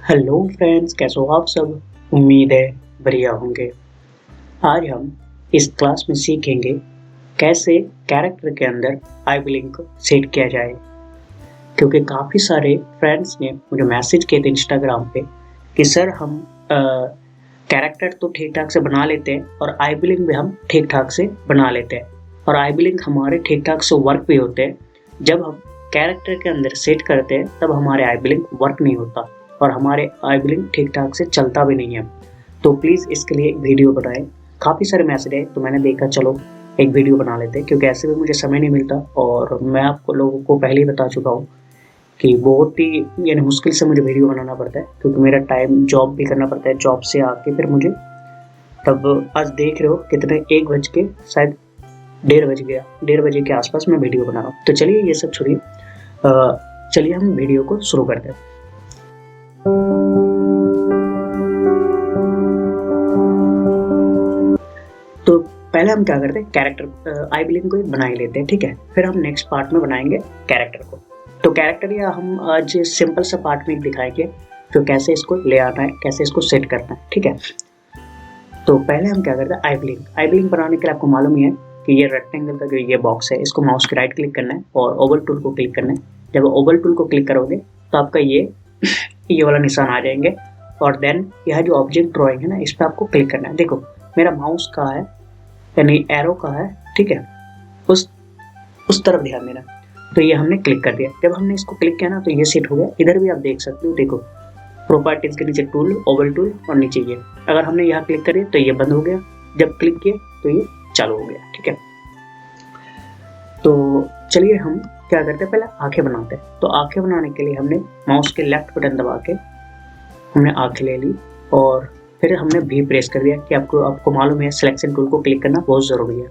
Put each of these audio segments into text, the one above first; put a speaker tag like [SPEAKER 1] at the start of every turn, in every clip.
[SPEAKER 1] Hello friends, कैसे हो आप सब। उम्मीद है बढ़िया होंगे। आज हम इस क्लास में सीखेंगे कैसे कैरेक्टर के अंदर आई लिंक सेट किया जाए, क्योंकि काफ़ी सारे फ्रेंड्स ने मुझे मैसेज किए थे इंस्टाग्राम पे कि सर हम कैरेक्टर तो ठीक ठाक से बना लेते हैं और आई लिंक भी हम ठीक ठाक से बना लेते हैं और आई लिंक हमारे ठीक ठाक से वर्क भी होते हैं। जब हम कैरेक्टर के अंदर सेट करते हैं तब हमारे आई लिंक वर्क नहीं होता और हमारे आई लिंक ठीक ठाक से चलता भी नहीं है। तो प्लीज़ इसके लिए एक वीडियो बनाएं। काफ़ी सारे मैसेज है तो मैंने देखा चलो एक वीडियो बना लेते हैं, क्योंकि ऐसे भी मुझे समय नहीं मिलता और मैं आपको लोगों को पहले ही बता चुका हूँ कि बहुत ही यानी मुश्किल से मुझे वीडियो बनाना पड़ता है, क्योंकि मेरा टाइम जॉब भी करना पड़ता है। जॉब से आके फिर मुझे तब आज देख रहे हो कितने 1 बज के शायद 1:30 बज गया, 1:30 बजे के आसपास मैं वीडियो बना रहा हूँ। तो चलिए ये सब छोड़िए, चलिए हम वीडियो को शुरू करते हैं। तो पहले हम क्या करते हैं, कैरेक्टर आई लिंक को बना ही लेते हैं, ठीक है। फिर हम नेक्स्ट पार्ट में बनाएंगे कैरेक्टर को। तो कैरेक्टर या हम आज सिंपल सा पार्ट में दिखाएंगे जो कैसे इसको ले आना है, कैसे इसको सेट करना है, ठीक है। तो पहले हम क्या करते हैं, आई लिंक बनाने के लिए आपको मालूम ही है कि ये रेक्टेंगल का जो ये बॉक्स है, इसको माउस के राइट क्लिक करना है और ओवल टूल को क्लिक करना है। जब ओवल टूल को क्लिक करोगे तो आपका ये वाला निशान आ जाएंगे और देन यह जो ऑब्जेक्ट ड्राइंग है ना, इस पर आपको क्लिक करना है। देखो मेरा माउस कहाँ है, यानी एरो कहाँ है, ठीक है, उस तरफ ध्यान देना। तो ये हमने क्लिक कर दिया। जब हमने इसको क्लिक किया ना तो ये सेट हो गया। इधर भी आप देख सकते हो, देखो प्रॉपर्टीज के नीचे टूल, ओवल टूल और नीचे ये। अगर हमने यहाँ क्लिक करिए तो ये बंद हो गया, जब क्लिक किए तो ये चालू हो गया, ठीक है। तो चलिए हम क्या करते हैं, पहले आंखें बनाते हैं। तो आंखें बनाने के लिए हमने माउस के लेफ्ट बटन दबा के हमने आंखें ले ली और फिर हमने भी प्रेस कर दिया कि आपको मालूम है सिलेक्शन टूल को क्लिक करना बहुत ज़रूरी है।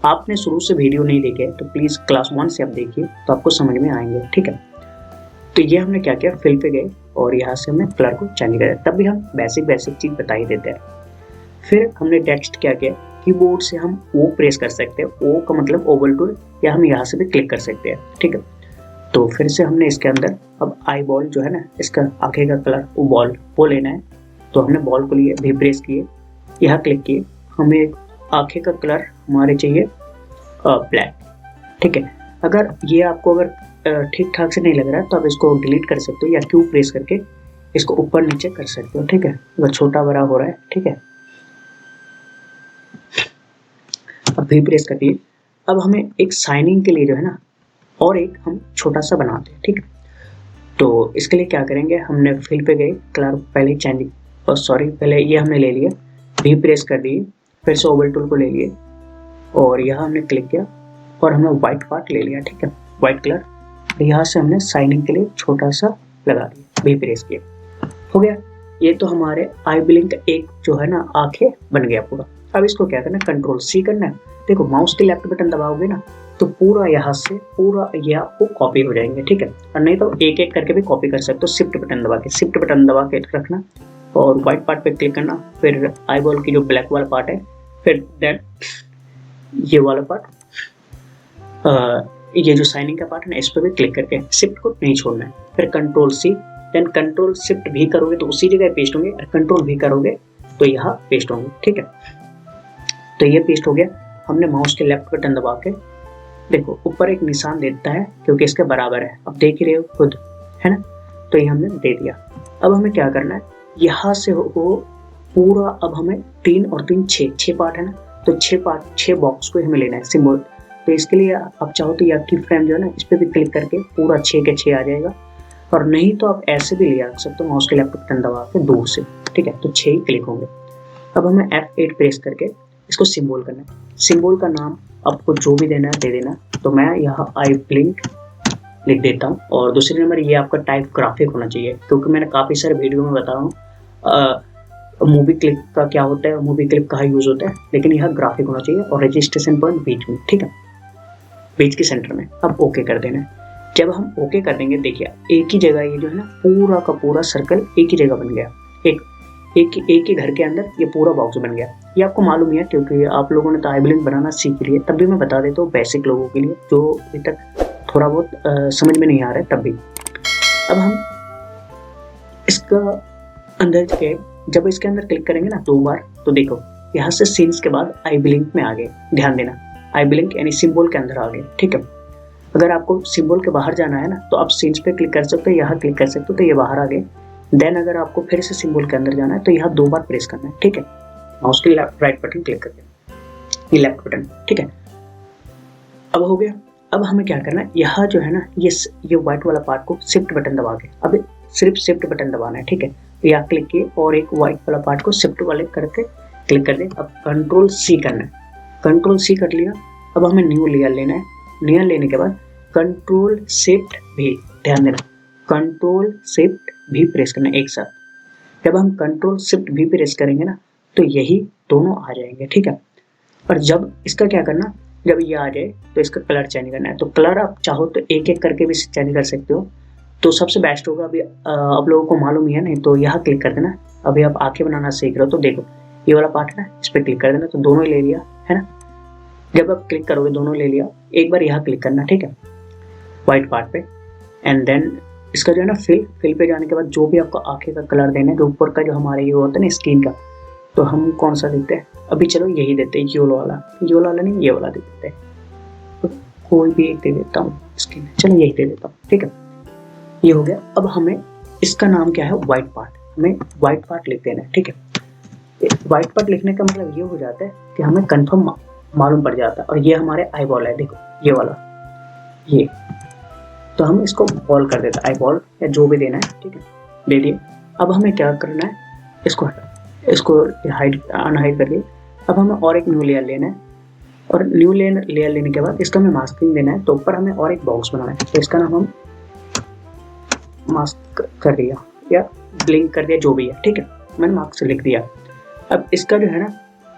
[SPEAKER 1] आपने शुरू से वीडियो नहीं देखे तो प्लीज़ क्लास 1 से आप देखिए तो आपको समझ में आएंगे, ठीक है। तो ये हमने क्या किया, फिल पे गए और यहाँ से हमने कलर को चेंज किया। तब भी हम बेसिक चीज़ बता ही देते हैं। फिर हमने टेक्स्ट क्या किया, कीबोर्ड से हम ओ प्रेस कर सकते हैं, ओ का मतलब ओवल टूल, या हम यहाँ से भी क्लिक कर सकते हैं, ठीक है। तो फिर से हमने इसके अंदर अब आई बॉल जो है ना, इसका आंखें का कलर वो बॉल वो लेना है। तो हमने बॉल को लिए, भी प्रेस किए, यहाँ क्लिक किए। हमें आंखें का कलर हमारे चाहिए ब्लैक, ठीक है। अगर ये आपको अगर ठीक ठाक से नहीं लग रहा है तो आप इसको डिलीट कर सकते हो या क्यू प्रेस करके इसको ऊपर नीचे कर सकते हो, ठीक है। अगर छोटा बड़ा हो रहा है, ठीक है। अब भी प्रेस कर दिए। अब हमें एक साइनिंग के लिए जो है ना और एक हम छोटा सा बनाते हैं, ठीक है। तो इसके लिए क्या करेंगे, हमने फिल पे गए, कलर पहले चेंज पहले ये हमने ले लिया, भी प्रेस कर दिए, फिर से ओवल टूल को ले लिए और यहाँ हमने क्लिक किया और हमने व्हाइट पार्ट ले लिया, ठीक है, व्हाइट कलर। यहाँ से हमने साइनिंग के लिए छोटा सा लगा दिया, भी प्रेस किया, हो गया। ये तो हमारे आई लिंक एक जो है ना आंखें बन गया पूरा। अब इसको क्या करना है, कंट्रोल सी करना है। देखो माउस के लेफ्ट बटन दबाओगे ना तो पूरा यहाँ से पूरा ये आपको कॉपी हो जाएंगे, ठीक है। और नहीं तो एक एक करके भी कॉपी कर सकते हो। शिफ्ट बटन दबा के रखना और व्हाइट पार्ट पे क्लिक करना, फिर आई बॉल की जो ब्लैक वाला पार्ट है, फिर देन ये वाला पार्ट, ये जो साइनिंग का पार्ट है ना, इस पर भी क्लिक करके शिफ्ट को नहीं छोड़ना है। फिर control C, then control shift भी करोगे तो उसी जगह पेस्ट होंगे, और कंट्रोल भी करोगे तो यहाँ पेस्ट होंगे, ठीक है। तो ये पेस्ट हो गया। हमने माउस के लेफ्ट बटन दबा के देखो ऊपर एक निशान देता है क्योंकि इसके बराबर है, अब देख ही रहे हो खुद, है ना। तो ये हमने दे दिया। अब हमें क्या करना है, यहाँ से हो पूरा, अब हमें 3 और 3 6 पार्ट है ना, तो 6 बॉक्स को हमें लेना है सिंबल। तो इसके लिए आप चाहो तो ये की फ्रेम जो है ना, इस पर भी क्लिक करके पूरा 6 के 6 आ जाएगा, और नहीं तो आप ऐसे भी ले आ सकते हो माउस के लेफ्ट बटन दबा के दूर से, ठीक है। तो 6 ही क्लिक होंगे। अब हमें F8 प्रेस करके इसको सिंबल करना है। सिंबल का नाम आपको जो भी देना है दे देना। तो मैं यहाँ आई लिंक लिख देता हूँ और दूसरे नंबर ये आपका टाइप ग्राफिक होना चाहिए, क्योंकि मैंने काफ़ी सारे वीडियो में बता रहा हूँ मूवी क्लिप का क्या होता है, मूवी क्लिप कहाँ यूज़ होता है, लेकिन यह ग्राफिक होना चाहिए और रजिस्ट्रेशन पॉइंट बीच में, ठीक है, बीच के सेंटर में। अब ओके कर देना है। जब हम ओके कर देंगे, देखिए एक ही जगह ये जो है ना पूरा का पूरा सर्कल एक ही जगह बन गया, एक ही घर के अंदर ये पूरा बॉक्स बन गया। ये आपको मालूम है क्योंकि आप लोगों ने तो आई लिंक बनाना सीख लिया, तब भी मैं बता देता हूँ बेसिक लोगों के लिए जो अभी तक थोड़ा बहुत समझ में नहीं आ रहा है तब भी। अब हम इस इसका अंदर के जब इसके अंदर क्लिक करेंगे ना 2 बार, तो देखो यहाँ से सीन्स के बाद आई ब्लिंक में आ गए, ध्यान देना, आई ब्लिंक यानी सिंबल के अंदर आ गए, ठीक है। अगर आपको सिंबल के बाहर जाना है ना तो आप सीन्स पे क्लिक कर सकते हो, यहाँ क्लिक कर सकते हो तो ये बाहर आ गए। देन अगर आपको फिर से सिंबल के अंदर जाना है तो यहाँ 2 बार प्रेस करना है, ठीक है, माउस के राइट बटन क्लिक करके, ये लेफ्ट बटन, ठीक है। अब हो गया। अब हमें क्या करना है, यहाँ जो है ना ये व्हाइट वाला पार्ट को शिफ्ट बटन दबा के, अब सिर्फ शिफ्ट बटन दबाना है, ठीक है। यहाँ क्लिक किए और एक व्हाइट वाला पार्ट को शिफ्ट वाले करके क्लिक कर दें। अब कंट्रोल सी करना है, कंट्रोल सी कर लिया। अब हमें न्यू लेयर लेना है, लेयर लेने के बाद कंट्रोल शिफ्ट भी, ध्यान देना, कंट्रोल शिफ्ट भी प्रेस करना है एक साथ। जब हम कंट्रोल शिफ्ट भी प्रेस करेंगे ना तो यही दोनों आ जाएंगे, ठीक है। और जब इसका क्या करना, जब ये आ जाए तो इसका कलर चेंज करना है। तो कलर आप चाहो तो एक एक करके भी चेंज कर सकते हो, तो सबसे बेस्ट होगा, अभी आप लोगों को मालूम ही है, नहीं तो यहाँ क्लिक कर देना। अभी आप आंखें बनाना सीख रहे हो तो देखो ये वाला पार्ट है ना, इस पर क्लिक कर देना, तो दोनों ही ले लिया है ना। जब आप क्लिक करोगे दोनों ले लिया, एक बार यहाँ क्लिक करना, ठीक है, व्हाइट पार्ट पे, एंड देन इसका जो है ना फिल पे जाने के बाद जो भी आपको आंखें का कलर देना है, जो ऊपर का जो हमारे ये होता है ना स्किन का, तो हम कौन सा देते हैं, अभी चलो यही देते हैं, येलो वाला नहीं, ये वाला दे देते हैं, तो कोई भी एक दे देता हूँ स्किन, चलो यही दे देता हूँ, ठीक है, ये हो गया। अब हमें इसका नाम क्या है, व्हाइट पार्ट, हमें व्हाइट पार्ट लिख देना है, ठीक है। व्हाइट पार्ट लिखने का मतलब ये हो जाता है कि हमें कंफर्म मालूम पड़ जाता है। और ये हमारे आई बॉल है, देखो ये वाला, ये तो हम इसको बॉल कर देते हैं, आई बॉल या जो भी देना है, ठीक है, दे दिए। अब हमें क्या करना है, इसको हाइड अनहाइड कर दिए। अब हमें और एक न्यू लेयर लेना है, और न्यू लेयर लेने के बाद इसका हमें मास्किंग देना है। तो ऊपर हमें और एक बॉक्स बनाना है, तो इसका नाम हम मास्क कर दिया या ब्लिंक कर दिया, जो भी है, ठीक है, मैंने मास्क लिख दिया। अब इसका जो है ना,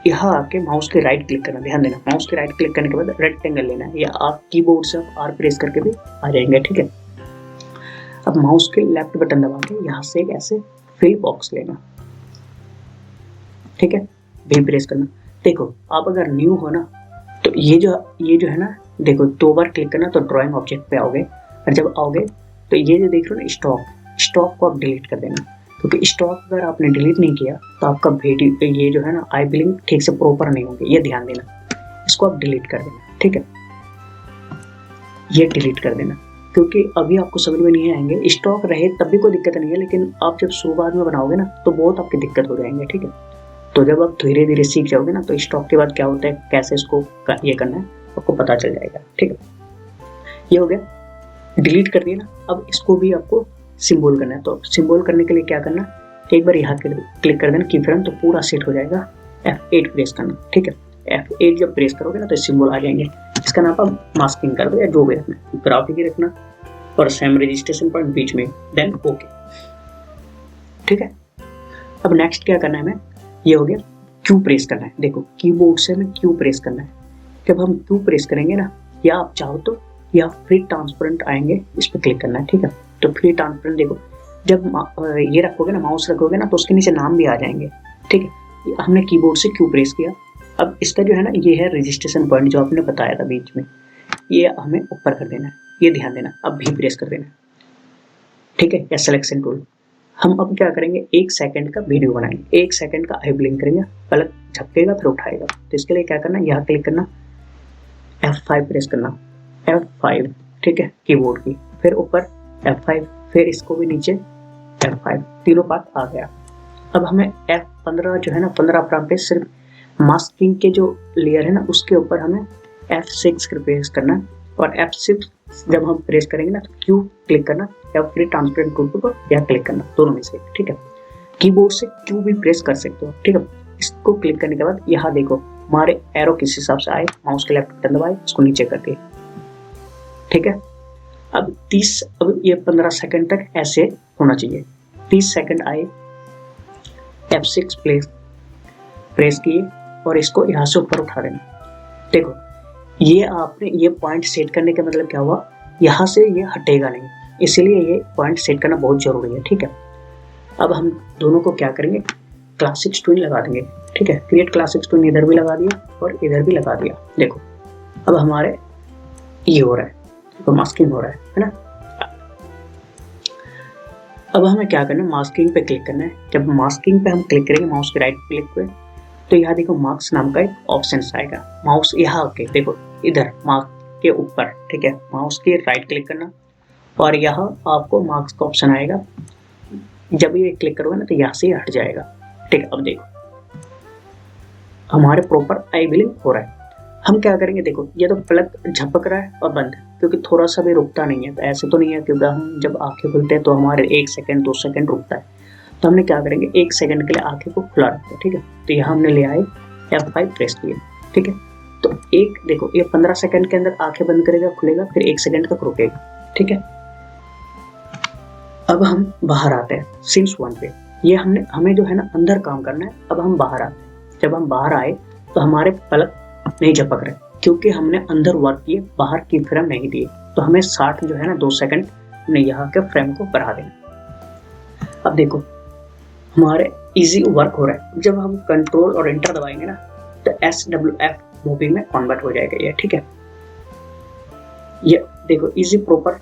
[SPEAKER 1] यहाँ आके माउस के राइट क्लिक करना, ध्यान देना, माउस के राइट क्लिक करने के बाद रेक्टेंगल लेना है, या आप कीबोर्ड से आर प्रेस करके भी आ जाएंगे, ठीक है। अब माउस के लेफ्ट बटन दबा के यहाँ से एक ऐसे फिल बॉक्स लेना, ठीक है, भी प्रेस करना। देखो आप अगर न्यू हो ना तो ये जो है ना, देखो 2 बार क्लिक करना तो ड्राइंग ऑब्जेक्ट पे आओगे, और जब आओगे तो ये जो देख रहे हो ना स्टॉक को आप डिलीट कर देना, क्योंकि स्टॉक अगर आपने डिलीट नहीं किया तो आपका वीडियो ये जो है ना आई ब्लिंक ठीक से प्रॉपर नहीं होंगे, ये ध्यान देना, इसको आप डिलीट कर देना, ठीक है, ये डिलीट कर देना, क्योंकि अभी आपको समझ में नहीं आएंगे। स्टॉक रहे तब भी कोई दिक्कत नहीं है, लेकिन आप जब शुरुआत में बनाओगे ना तो बहुत आपकी दिक्कत हो जाएंगे, ठीक है। तो जब आप धीरे धीरे सीख जाओगे ना तो स्टॉक के बाद क्या होता है, कैसे इसको ये करना है, आपको पता चल जाएगा, ठीक है। ये हो गया, डिलीट कर दिया ना। अब इसको भी आपको सिंबल करना है, तो सिंबल करने के लिए क्या करना, एक बार यहाँ क्लिक कर देना की फ्रेम, तो पूरा सेट हो जाएगा। F8 प्रेस करना, ठीक है, F8 जब प्रेस करोगे ना तो सिंबल आ जाएंगे। इसका नाम आप मास्किंग कर दो या जो भी रखना, ग्राफिक ही रखना, और सेम रजिस्ट्रेशन पॉइंट बीच में, देन ओके, ठीक है। अब नेक्स्ट क्या करना है हमें, ये हो गया, क्यू प्रेस करना है। देखो कीबोर्ड से हमें क्यू प्रेस करना है। जब हम क्यू प्रेस करेंगे ना, या आप चाहो तो या फ्री ट्रांसपेरेंट आएंगे, इस पर क्लिक करना है, ठीक है। तो फ्री ट्रांसपेरेंट देखो, जब ये रखोगे ना, माउस रखोगे ना, तो उसके नीचे नाम भी आ जाएंगे, ठीक है। हमने कीबोर्ड से क्यू प्रेस किया। अब इसका जो है ना, ये है रजिस्ट्रेशन पॉइंट जो आपने बताया था बीच में, ये हमें ऊपर कर देना है, ये ध्यान देना। अब भी प्रेस कर देना, ठीक है, या सिलेक्शन टूल। हम अब क्या करेंगे, 1 सेकंड का वीडियो बनाएंगे, 1 सेकंड का आई ब्लिंक करेंगे, पलक झपकेगा फिर उठाएगा। तो इसके लिए क्या करना, यहाँ क्लिक करना, F5 प्रेस करना, F5, ठीक है, कीबोर्ड की, फिर ऊपर F5, फिर इसको भी नीचे F5, तीनों पार्ट आ गया। अब हमें F15 जो है ना, 15 पे सिर्फ मास्किंग के जो लेयर है ना उसके ऊपर हमें F6 प्रेस करना, और F6 जब हम प्रेस करेंगे ना तो क्यू क्लिक करना, या फिर ट्रांसपेरेंट टूल पर या क्लिक करना, दोनों में से, ठीक है। कीबोर्ड से क्यू भी प्रेस कर सकते हो, ठीक है। इसको क्लिक करने के बाद यहाँ देखो हमारे एरो किस हिसाब से आए, माउस के लेफ्ट बटन दबाए, इसको नीचे कर दिए, ठीक है। अब ये 15 सेकंड तक ऐसे होना चाहिए। 30 सेकंड आए, F6 प्रेस किए, और इसको यहाँ से ऊपर उठा देना। देखो ये आपने ये पॉइंट सेट करने का मतलब क्या हुआ, यहाँ से ये हटेगा नहीं, इसीलिए ये पॉइंट सेट करना बहुत जरूरी है, ठीक है। अब हम दोनों को क्या करेंगे, क्लासिक ट्विन लगा देंगे, ठीक है। क्रिएट क्लासिक ट्विन इधर भी लगा दिया और इधर भी लगा दिया। देखो अब हमारे ये हो रहा है, तो मास्किंग हो रहा है ना। अब हमें क्या करना है, मास्किंग पे क्लिक करना है। जब मास्किंग पे हम क्लिक करेंगे माउस के राइट क्लिक पे, तो यहाँ देखो मार्क्स नाम का एक ऑप्शन आएगा। माउस यहाँ के देखो इधर मार्क के ऊपर, ठीक है, माउस के राइट क्लिक करना और यहाँ आपको मार्क्स का ऑप्शन आएगा। जब ये क्लिक करोगे ना तो यहाँ से हट जाएगा, ठीक है। अब देखो हमारे प्रॉपर आई बिलिंग हो रहा है। हम क्या करेंगे, देखो ये तो प्लग झपक रहा है और बंद है, क्योंकि थोड़ा सा भी रुकता नहीं है। तो ऐसे तो नहीं है, क्योंकि हम जब आंखें खुलते हैं तो हमारे 1 सेकंड 2 सेकंड रुकता है। तो हमने क्या करेंगे, 1 सेकंड के लिए आंखें को खुला रखते हैं, ठीक है। तो यहाँ हमने ले आए F5 प्रेस किए, ठीक है। तो एक देखो ये 15 सेकंड के अंदर आंखें बंद करेगा, खुलेगा, फिर 1 सेकंड तक रुकेगा, ठीक है। अब हम बाहर आते हैं सिंस 1 पे। ये हमें जो है ना अंदर काम करना है। अब हम बाहर आते हैं। जब हम बाहर आए तो हमारे पलक नहीं झपक रहे, क्योंकि हमने अंदर वर्क किए, बाहर की फ्रेम नहीं दिए। तो हमें 60 जो है ना 2 सेकंड ने यहाँ के फ्रेम को बढ़ा देना। अब देखो हमारे इजी वर्क हो रहा है। जब हम कंट्रोल और एंटर दबाएंगे ना तो SWF मूविंग में कन्वर्ट हो जाएगा ये, ठीक है। ये देखो इजी प्रॉपर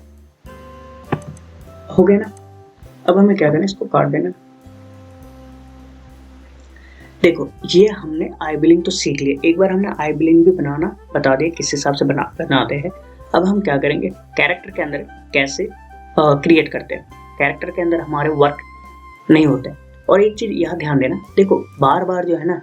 [SPEAKER 1] हो गया ना। अब हमें क्या करना है, इसको काट देना। देखो ये हमने आई बिलिंग तो सीख लिया। एक बार हमने आई बिलिंग भी बनाना बता दिया किस हिसाब से बनाते हैं। अब हम क्या करेंगे, कैरेक्टर के अंदर कैसे क्रिएट करते हैं। कैरेक्टर के अंदर हमारे वर्क नहीं होते। और एक चीज यहाँ ध्यान देना, देखो बार बार जो है ना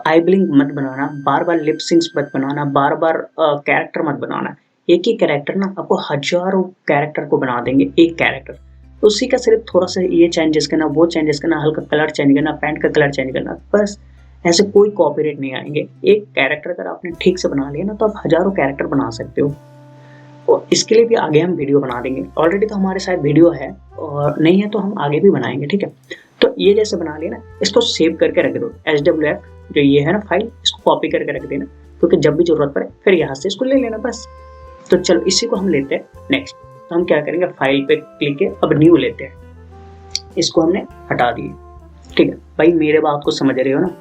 [SPEAKER 1] आई बिलिंग मत बनाना, बार बार लिप सिंक्स मत बनाना, बार बार कैरेक्टर मत बनाना। एक ही कैरेक्टर ना आपको हजारों कैरेक्टर को बना देंगे एक कैरेक्टर। उसी का सिर्फ थोड़ा सा ये चेंजेस करना, वो चेंजेस करना, हल्का कलर चेंज करना, पैंट का कलर चेंज करना, बस। ऐसे कोई कॉपीराइट नहीं आएंगे। एक कैरेक्टर अगर आपने ठीक से बना लिया ना तो आप हजारों कैरेक्टर बना सकते हो। और इसके लिए भी आगे हम वीडियो बना देंगे। ऑलरेडी तो हमारे साथ वीडियो है, और नहीं है तो हम आगे भी बनाएंगे, ठीक है। तो ये जैसे बना लिया ना, इसको सेव करके रख दो। SWF जो ये है ना फाइल, इसको कॉपी करके रख देना, क्योंकि जब भी जरूरत पड़े फिर यहाँ से इसको ले लेना, बस। तो चलो इसी को हम लेते हैं नेक्स्ट। तो हम क्या करेंगे, फाइल पे क्लिक किए, अब न्यू लेते हैं। इसको हमने हटा दिए, ठीक है। भाई मेरे बात को समझ रहे हो ना।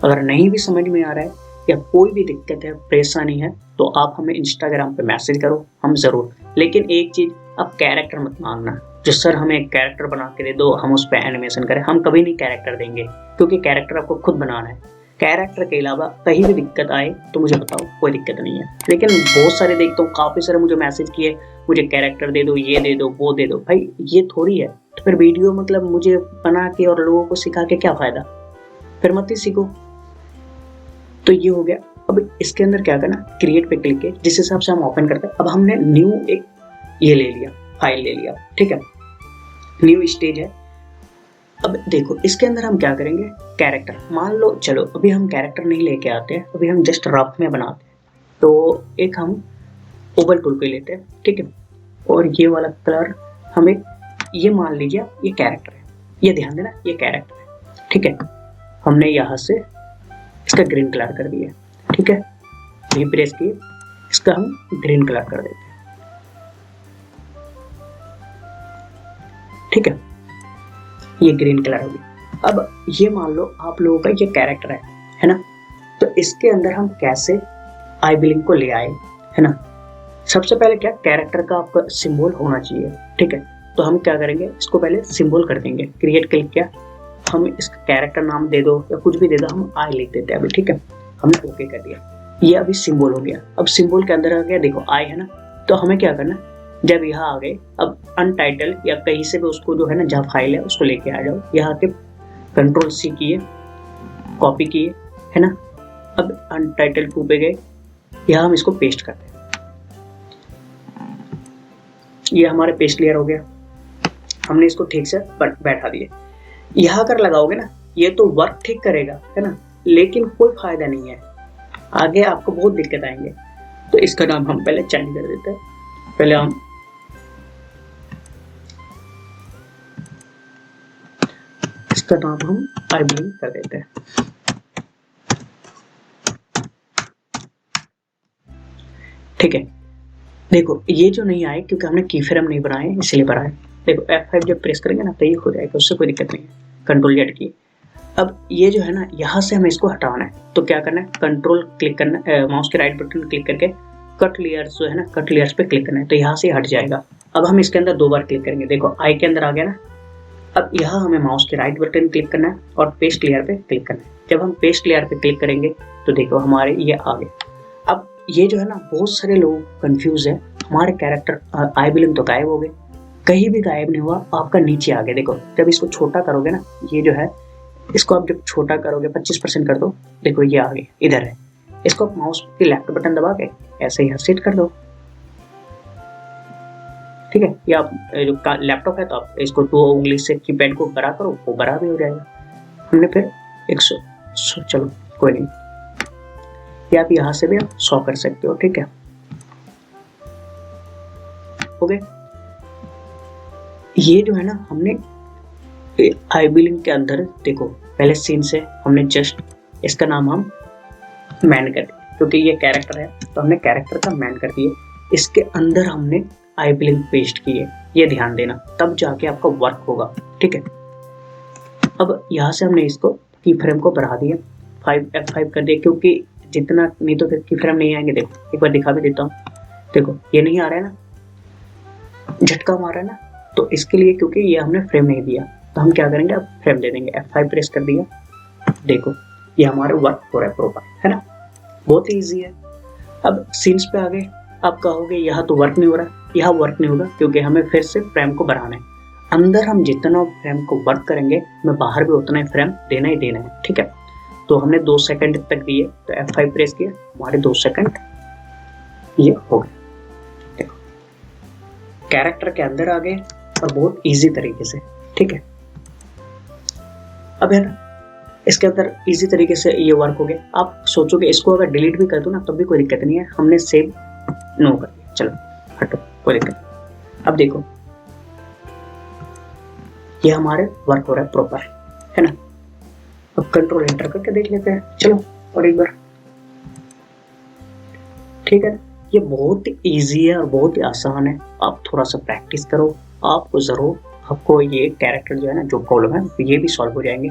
[SPEAKER 1] अगर नहीं भी समझ में आ रहा है या कोई भी दिक्कत है, परेशानी है, तो आप हमें इंस्टाग्राम पे मैसेज करो, हम जरूर। लेकिन एक चीज, आप कैरेक्टर मत मांगना जो सर हमें एक कैरेक्टर बना के दे दो, हम उस पर एनिमेशन करें। हम कभी नहीं कैरेक्टर देंगे, क्योंकि कैरेक्टर आपको खुद बनाना है। कैरेक्टर के अलावा कहीं भी दिक्कत आए तो मुझे बताओ, कोई दिक्कत नहीं है। लेकिन बहुत सारे देखता हूँ, काफी सारे मुझे मैसेज किए, मुझे कैरेक्टर दे दो, ये दे दो, वो दे दो। भाई ये थोड़ी है। तो फिर वीडियो मतलब मुझे बना के और लोगों को सिखा के क्या फायदा, फिर मत ही सीखो। तो ये हो गया। अब इसके अंदर क्या करना, क्रिएट पे क्लिक किए, जिस हिसाब से हम ओपन करते हैं। अब हमने न्यू एक ये ले लिया, फाइल ले लिया, ठीक है। न्यू स्टेज है। अब देखो इसके अंदर हम क्या करेंगे, कैरेक्टर मान लो, चलो अभी हम कैरेक्टर नहीं लेके आते हैं, अभी हम जस्ट रफ में बनाते हैं। तो एक हम ओवल टूल पे लेते हैं, ठीक है। और ये वाला कलर हम एक, ये मान लीजिए ये कैरेक्टर है, ये ध्यान देना ये कैरेक्टर है, ठीक है। हमने यहाँ से इसका ग्रीन कलर कर दिया, ठीक है। ये प्रेस किए, इसका हम ग्रीन कलर कर देते हैं, ठीक है। ये ग्रीन कलर हो गया। अब ये मान लो आप लोगों का ये कैरेक्टर है ना। तो इसके अंदर हम कैसे आई बिलिंग को ले आए, है ना। सबसे पहले क्या, कैरेक्टर का आपका सिंबल होना चाहिए, ठीक है। तो हम क्या करेंगे, इसको पहले सिंबल कर देंगे। क्रिएट क्लिक किया, हम इसका कैरेक्टर नाम दे दो या कुछ भी दे दो, हम आई लिख देते हैं अभी, ठीक है। हमने ओके कर दिया, ये अभी सिंबल हो गया। अब सिंबल के अंदर आ गया, देखो आई है ना। तो हमें क्या करना, जब यहाँ आ गए, अब अनटाइटल या कहीं से भी उसको जो है ना, जहाँ फाइल है उसको लेके आ जाओ। यहाँ के कंट्रोल C किए, कॉपी किए, है ना। अब अनटाइटल 2 पे गए, यहाँ हम इसको पेस्ट करते हैं। ये हमारे पेस्ट लेयर हो गया। हमने इसको ठीक से बैठा दिया। यहाँ अगर लगाओगे ना, ये तो वर्क ठीक करेगा, है ना, लेकिन कोई फायदा नहीं है, आगे आपको बहुत दिक्कत आएंगे। तो इसका नाम हम पहले चेंज कर देते हैं। पहले हम इसका नाम हम आई बिलिंग कर देते हैं, ठीक है। देखो ये जो नहीं आए, क्योंकि हमने की फ्रेम नहीं बनाए इसलिए बनाए। देखो F5 जब प्रेस करेंगे ना तो ये हो जाएगा, उससे कोई दिक्कत नहीं है। कंट्रोल Z की। अब ये जो है ना, यहाँ से हमें इसको हटाना है। तो क्या करना है, कंट्रोल क्लिक करना है, माउस के राइट बटन क्लिक करके कट लेयर्स जो है ना, कट लेयर्स पे क्लिक करना है, तो यहाँ से हट जाएगा। अब हम इसके अंदर 2 बार क्लिक करेंगे। देखो आई के अंदर आ गया ना, अब यहाँ हमें माउस के राइट बटन क्लिक करना है और पेस्ट लेयर पे क्लिक करना है। जब हम पेस्ट लेयर पे क्लिक करेंगे तो देखो हमारे ये आ गए। अब ये जो है ना बहुत सारे लोग कंफ्यूज है, हमारे कैरेक्टर आई बिलिंग तो गायब हो गए, कहीं भी गायब नहीं हुआ, आपका नीचे आ गया। देखो जब इसको छोटा करोगे ना, ये जो है इसको आप जब छोटा करोगे 25% कर दो, देखो ये आ गया, इधर है। इसको आप माउस के लेफ्ट बटन दबा के ऐसे ही सेट कर दो, ठीक है। या आप जो लैपटॉप है तो आप इसको 2 उंगली से कीपैड को बड़ा करो, वो बड़ा भी हो जाएगा। हमने फिर 100 चलो कोई नहीं, या आप यहाँ से भी आप 100 कर सकते हो, ठीक है। हो गए। ये जो है ना हमने आई बिलिंग के अंदर देखो पहले सीन से हमने जस्ट इसका नाम हम मैन कर दिया, क्योंकि ये कैरेक्टर है तो हमने कैरेक्टर का मैन कर दिया। इसके अंदर हमने आई बिलिंग पेस्ट की है, ये ध्यान देना, तब जाके आपका वर्क होगा, ठीक है। अब यहाँ से हमने इसको की फ्रेम को बढ़ा दिया, F5 कर दिया, क्योंकि जितना नहीं तो फिर की फ्रेम नहीं आएंगे। देखो एक बार दिखा भी देता हूँ, देखो ये नहीं आ रहा है ना, झटका मार रहा है ना, तो इसके लिए क्योंकि ये हमने फ्रेम नहीं दिया तो हम क्या करेंगे, अब फ्रेम दे देंगे। F5 प्रेस कर दिया, देखो ये हमारा वर्क हो रहा है प्रॉपर, है ना, बहुत ईजी है। अब सीन्स पे आ गए, आप कहोगे यहाँ तो वर्क नहीं हो रहा, यहाँ वर्क नहीं होगा क्योंकि हमें फिर से फ्रेम को बढ़ाना है। अंदर हम जितना फ्रेम को वर्क करेंगे हमें बाहर भी उतना ही फ्रेम देना ही देना है, ठीक है। तो हमने 2 सेकंड तक दिए तो F5 प्रेस किया, हमारे 2 सेकंड ये हो गए। देखो कैरेक्टर के अंदर आ गए और बहुत इजी तरीके से, ठीक है। अब है ना इसके अंदर इजी तरीके से ये वर्क हो गया। आप सोचोगे इसको अगर डिलीट भी कर दो ना तब भी कोई दिक्कत नहीं है, हमने सेव नो कर दिया, चलो हटो कोई दिक्कत नहीं। अब देखो ये हमारे वर्क हो रहा है प्रॉपर, है ना। अब कंट्रोल एंटर करके देख लेते हैं, चलो और एक बार, ठीक है। ये बहुत इजी है और बहुत ही आसान है, आप थोड़ा सा प्रैक्टिस करो, आपको जरूर आपको ये कैरेक्टर जो है ना जो प्रॉब्लम है ये भी सॉल्व हो जाएंगे।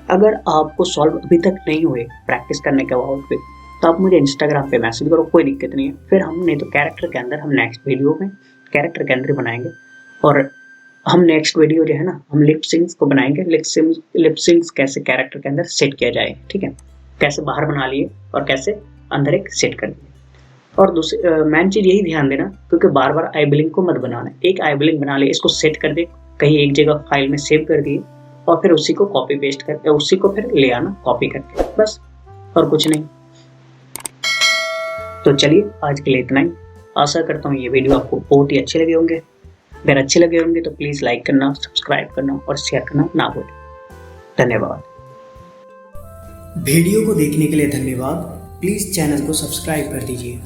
[SPEAKER 1] अगर आपको सॉल्व अभी तक नहीं हुए प्रैक्टिस करने के बाद तो आप मुझे इंस्टाग्राम पे मैसेज करो, कोई दिक्कत नहीं है। फिर हम नहीं तो कैरेक्टर के अंदर हम नेक्स्ट वीडियो में कैरेक्टर के अंदर बनाएंगे, और हम नेक्स्ट वीडियो जो है ना हम लिप सिंक्स को बनाएंगे, लिप सिंक्स कैसे कैरेक्टर के अंदर सेट किया जाए, ठीक है, कैसे बाहर बना लिए और कैसे अंदर एक सेट कर दिए। और दूसरी मेन चीज यही ध्यान देना, क्योंकि बार बार आई बिलिंग को मत बनाना, एक आई बिलिंग बना ले, इसको सेट कर दे कहीं एक जगह फाइल में सेव कर दिए और फिर उसी को कॉपी पेस्ट करके उसी को फिर ले आना कॉपी करके, बस और कुछ नहीं। तो चलिए आज के लिए इतना ही, आशा करता हूँ ये वीडियो आपको बहुत ही अच्छे लगे होंगे। अगर अच्छे लगे होंगे तो प्लीज़ लाइक करना, सब्सक्राइब करना और शेयर करना ना भूलें। धन्यवाद।
[SPEAKER 2] वीडियो को देखने के लिए धन्यवाद। प्लीज़ चैनल को सब्सक्राइब कर दीजिए।